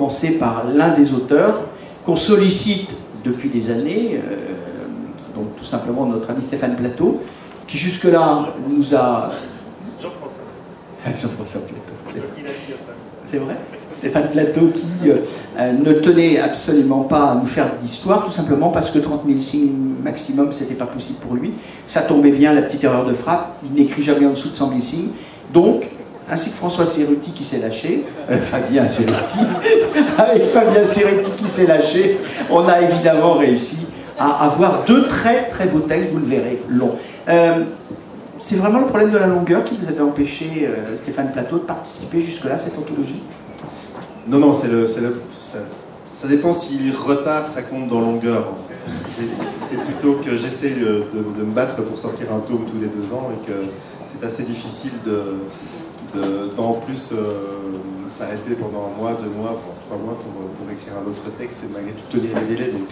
commencer par l'un des auteurs qu'on sollicite depuis des années, donc tout simplement notre ami Stéphane Plateau, qui jusque-là nous a... Jean-François. Jean-François Plateau. Il a dit ça. C'est vrai. Stéphane Plateau qui ne tenait absolument pas à nous faire d'histoire, tout simplement parce que 30 000 signes maximum, c'était pas possible pour lui. Ça tombait bien, la petite erreur de frappe, il n'écrit jamais en dessous de 100 000 signes. Donc, ainsi que François Cerruti qui s'est lâché, Fabien Cerruti, avec Fabien Cerruti qui s'est lâché, on a évidemment réussi à avoir deux très très beaux textes, vous le verrez, longs. C'est vraiment le problème de la longueur qui vous avait empêché, Stéphane Plateau, de participer jusque-là à cette anthologie? Non, non, ça dépend si retard ça compte dans longueur en fait. C'est plutôt que j'essaie de me battre pour sortir un tome tous les 2 ans et que c'est assez difficile d'en plus s'arrêter pendant 1 mois, 2 mois, voire 3 mois pour écrire un autre texte et malgré tout tenir les délais. Donc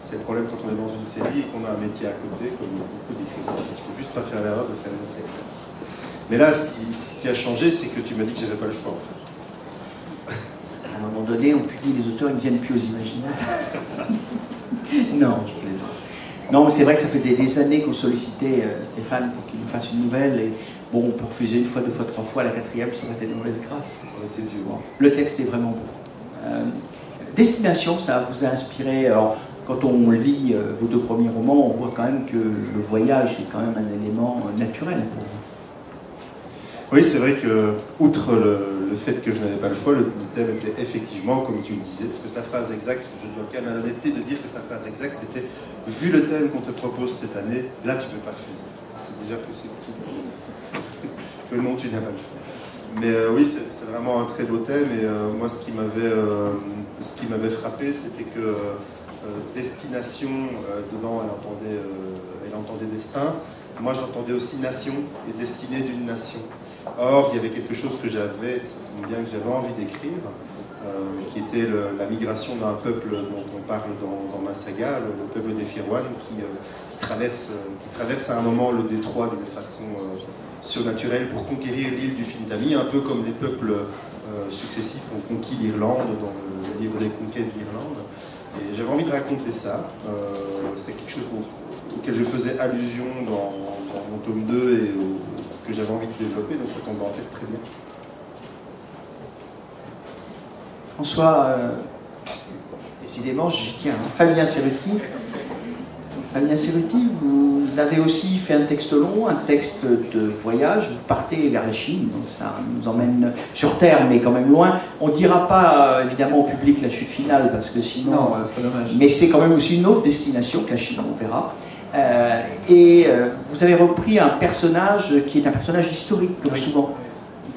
c'est le problème quand on est dans une série et qu'on a un métier à côté, comme beaucoup d'écrivains. Il ne faut juste pas faire l'erreur de faire une série. Mais là, ce qui a changé, c'est que tu m'as dit que j'avais pas le choix en fait. À un moment donné, on punit les auteurs, ils ne viennent plus aux imaginaires. Non, je plaisante. Non, mais c'est vrai que ça fait des années qu'on sollicitait Stéphane pour qu'il nous fasse une nouvelle. Et bon, on peut refuser 1 fois, 2 fois, 3 fois. La 4e, ça aurait été de mauvaise grâce. Ça aurait été dur. Bon, le texte est vraiment beau. Destination, ça vous a inspiré. Alors, quand on lit vos 2 premiers romans, on voit quand même que le voyage est quand même un élément naturel pour vous. Oui, c'est vrai que, outre le fait que je n'avais pas le choix, le thème était effectivement, comme tu le disais, parce que sa phrase exacte, je dois quand même à l'honnêteté de dire que sa phrase exacte, c'était « Vu le thème qu'on te propose cette année, là tu ne peux pas refuser ». C'est déjà plus subtil que non, tu n'as pas le choix. Mais oui, c'est vraiment un très beau thème, et moi ce qui m'avait frappé, c'était que destination, dedans elle entendait destin. Moi, j'entendais aussi nation et destinée d'une nation. Or, il y avait quelque chose que j'avais, ça tombe bien, que j'avais envie d'écrire, qui était la migration d'un peuple dont on parle dans ma saga, le peuple des Firouanes, qui traverse à un moment le détroit d'une façon surnaturelle pour conquérir l'île du Fintami, un peu comme les peuples successifs ont conquis l'Irlande dans le livre des conquêtes d'Irlande. Et j'avais envie de raconter ça. C'est quelque chose auquel je faisais allusion dans mon tome 2 et que j'avais envie de développer, donc ça tombe en fait très bien. François, décidément, j'y tiens. Fabien Cerruti. Fabien Cerruti, vous avez aussi fait un texte long, un texte de voyage. Vous partez vers la Chine, donc ça nous emmène sur Terre, mais quand même loin. On ne dira pas évidemment au public la chute finale, parce que sinon... Non, ça serait dommage. Mais c'est quand même aussi une autre destination que la Chine, on verra. Vous avez repris un personnage qui est un personnage historique, comme souvent.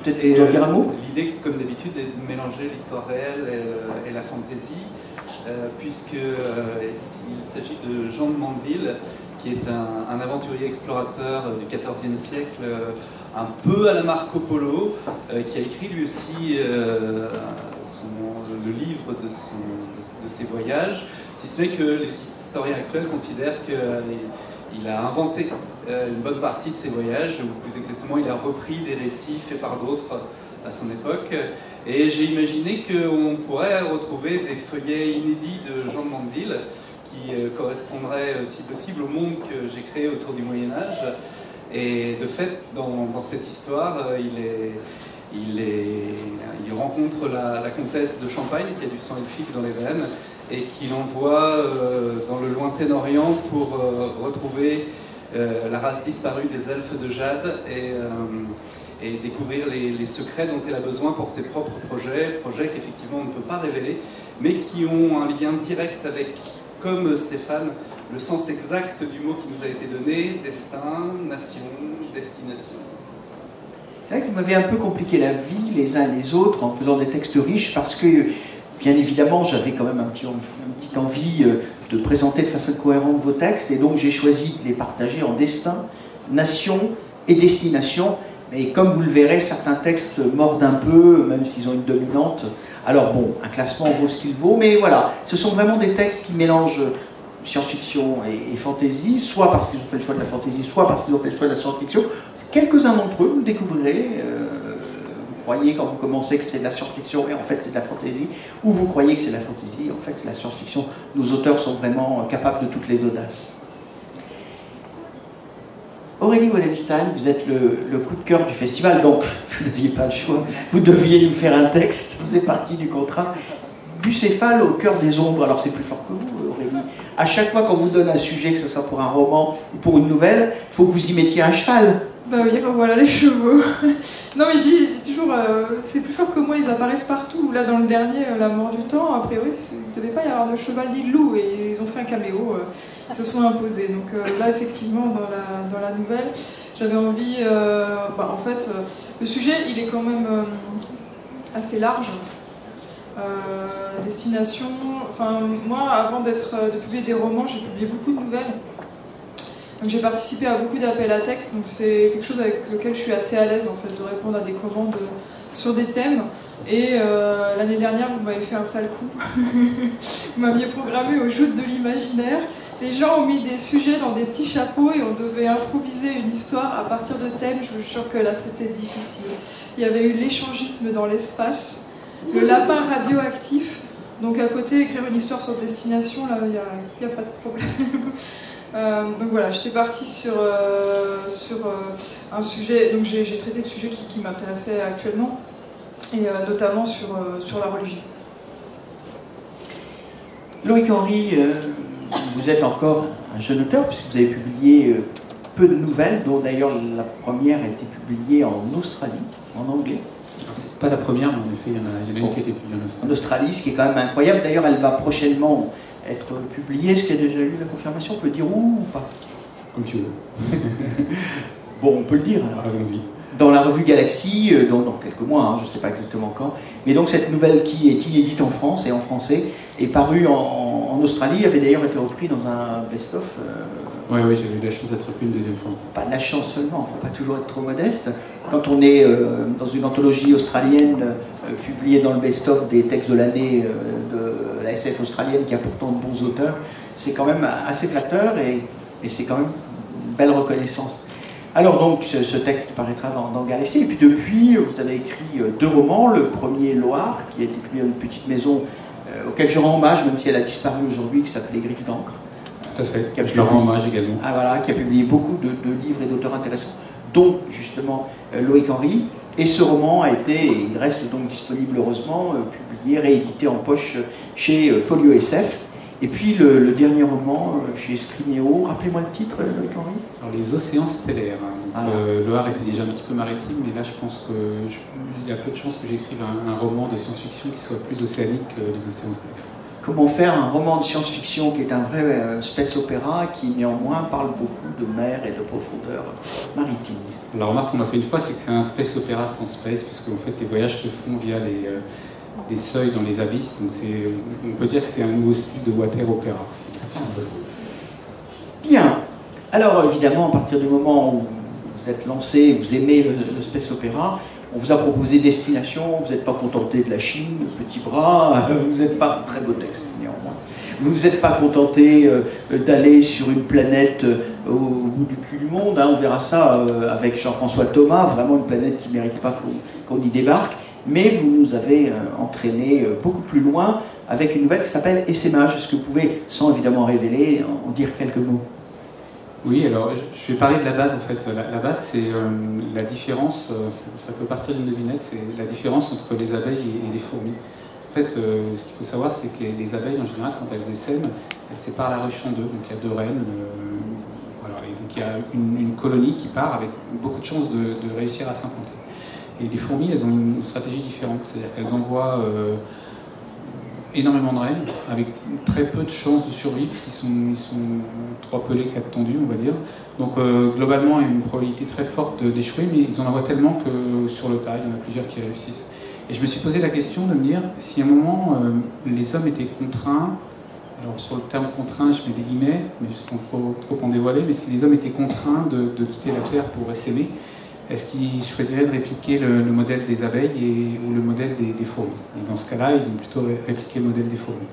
Peut-être vous en dire un mot ? L'idée, comme d'habitude, est de mélanger l'histoire réelle et la fantaisie, puisqu'il s'agit de Jean de Mandeville, qui est un aventurier explorateur du XIVe siècle, un peu à la Marco Polo, qui a écrit lui aussi le livre de ses voyages, si ce n'est que les historiens actuels considèrent qu'il a inventé une bonne partie de ses voyages, ou plus exactement, il a repris des récits faits par d'autres à son époque. Et j'ai imaginé qu'on pourrait retrouver des feuillets inédits de Jean de Mandeville qui correspondraient, si possible, au monde que j'ai créé autour du Moyen-Âge. Et de fait, dans cette histoire, il rencontre la comtesse de Champagne, qui a du sang elfique dans les veines, et qui l'envoie dans le lointain Orient pour retrouver la race disparue des elfes de Jade et découvrir les secrets dont elle a besoin pour ses propres projets qu'effectivement on ne peut pas révéler, mais qui ont un lien direct avec, comme Stéphane, le sens exact du mot qui nous a été donné, destin, nation, destination. C'est vrai que vous m'avez un peu compliqué la vie les uns les autres en faisant des textes riches, parce que bien évidemment j'avais quand même une petite envie de présenter de façon cohérente vos textes, et donc j'ai choisi de les partager en destin, nation et destination. Mais comme vous le verrez, certains textes mordent un peu, même s'ils ont une dominante. Alors bon, un classement vaut ce qu'il vaut, mais voilà, ce sont vraiment des textes qui mélangent science-fiction et fantasy, soit parce qu'ils ont fait le choix de la fantasy, soit parce qu'ils ont fait le choix de la science-fiction. Quelques-uns d'entre eux, vous le découvrirez, vous croyez quand vous commencez que c'est de la science-fiction et en fait c'est de la fantasy, ou vous croyez que c'est de la fantasy et en fait c'est de la science-fiction. Nos auteurs sont vraiment capables de toutes les audaces. Aurélie Wallenstein, vous êtes le coup de cœur du festival, donc vous n'aviez pas le choix, vous deviez nous faire un texte, vous êtes partie du contrat. Bucéphale au cœur des ombres, alors c'est plus fort que vous, Aurélie. À chaque fois qu'on vous donne un sujet, que ce soit pour un roman ou pour une nouvelle, il faut que vous y mettiez un cheval. Bah oui, voilà les chevaux. Non mais je dis toujours, c'est plus fort que moi, ils apparaissent partout. Là dans le dernier, La mort du temps, a priori, il ne devait pas y avoir de cheval ni de loup, et ils ont fait un caméo, ils se sont imposés. Donc là effectivement, dans la nouvelle, j'avais envie, en fait, le sujet il est quand même assez large. Destination, enfin moi avant de publier des romans, j'ai publié beaucoup de nouvelles. Donc j'ai participé à beaucoup d'appels à texte, donc c'est quelque chose avec lequel je suis assez à l'aise en fait, de répondre à des commandes sur des thèmes. Et l'année dernière, vous m'avez fait un sale coup. Vous m'aviez programmé aux Joutes de l'imaginaire. Les gens ont mis des sujets dans des petits chapeaux et on devait improviser une histoire à partir de thèmes. Je vous jure que là c'était difficile. Il y avait eu l'échangisme dans l'espace, le lapin radioactif. Donc à côté, écrire une histoire sur destination, là il n'y a pas de problème. Donc voilà, j'étais partie sur un sujet, donc j'ai traité de sujets qui m'intéressaient actuellement, et notamment sur la religion. Loïc Henry, vous êtes encore un jeune auteur, puisque vous avez publié peu de nouvelles, dont d'ailleurs la première a été publiée en Australie, en anglais. C'est pas la première, mais en effet, il y en a une qui a été publiée en Australie. En Australie, ce qui est quand même incroyable. D'ailleurs, elle va prochainement être publiée. Est-ce qu'il y a déjà eu la confirmation? On peut dire où ou pas? Comme tu veux. Bon, on peut le dire. Allons-y. Dans la revue Galaxy, dans quelques mois, hein, je ne sais pas exactement quand. Mais donc cette nouvelle qui est inédite en France et en français est parue en Australie, avait d'ailleurs été repris dans un best-of. Oui, j'ai eu la chance d'être repris une deuxième fois. Pas de la chance seulement, il ne faut pas toujours être trop modeste. Quand on est dans une anthologie australienne publiée dans le best-of des textes de l'année de la SF australienne qui a pourtant de bons auteurs, c'est quand même assez flatteur et c'est quand même une belle reconnaissance. Alors donc, ce texte paraîtra dans Galaxy, et puis depuis, vous avez écrit 2 romans, le premier Loire, qui a été publié dans une petite maison auquel je rends hommage, même si elle a disparu aujourd'hui, qui s'appelait Griffes d'encre. Tout à fait, je leur rends hommage également. Ah voilà, qui a publié beaucoup de livres et d'auteurs intéressants, dont justement Loïc Henry, et ce roman a été, et il reste donc disponible heureusement, publié, réédité en poche chez Folio SF. Et puis le dernier roman chez Scrinéo, rappelez-moi le titre, Loïc Henry. Alors, Les Océans stellaires. Le Har était déjà un petit peu maritime, mais là je pense qu'il y a peu de chances que j'écrive un roman de science-fiction qui soit plus océanique que Les Océans stellaires. Comment faire un roman de science-fiction qui est un vrai space opéra qui néanmoins parle beaucoup de mer et de profondeur maritime? La remarque qu'on a fait une fois, c'est que c'est un space opéra sans space, puisque en fait les voyages se font via des seuils dans les abysses, donc on peut dire que c'est un nouveau style de water opéra. Bien. Alors évidemment, à partir du moment où vous êtes lancé, vous aimez le space opéra, on vous a proposé Destination, vous n'êtes pas contenté de la Chine, le petit bras, vous n'êtes pas, très beau texte néanmoins, vous ne vous êtes pas contenté d'aller sur une planète au bout du cul du monde, hein, on verra ça avec Jean-François Thomas, vraiment une planète qui ne mérite pas qu'on y débarque, mais vous nous avez entraîné beaucoup plus loin avec une nouvelle qui s'appelle Essaimage. Est-ce que vous pouvez, sans évidemment révéler, en dire quelques mots? Oui, alors je vais parler de la base en fait. La base, c'est la différence, ça peut partir d'une devinette, c'est la différence entre les abeilles et les fourmis. En fait, ce qu'il faut savoir, c'est que les abeilles, en général, quand elles essaiment, elles séparent la ruche en deux. Donc il y a 2 reines, voilà, et donc il y a une colonie qui part avec beaucoup de chances de réussir à s'implanter. Et les fourmis, elles ont une stratégie différente, c'est-à-dire qu'elles envoient énormément de reines, avec très peu de chances de survie, parce qu'ils sont 3 pelés, 4 tendus, on va dire. Donc globalement, il y a une probabilité très forte d'échouer, mais ils en envoient tellement que sur le tas, il y en a plusieurs qui réussissent. Et je me suis posé la question de me dire, si à un moment, les hommes étaient contraints, alors sur le terme contraint, je mets des guillemets, mais sans trop en dévoiler, mais si les hommes étaient contraints de quitter la Terre pour essaimer, est-ce qu'ils choisiraient de répliquer le modèle des abeilles ou le modèle des fourmis? Et dans ce cas-là, ils ont plutôt répliqué le modèle des fourmis.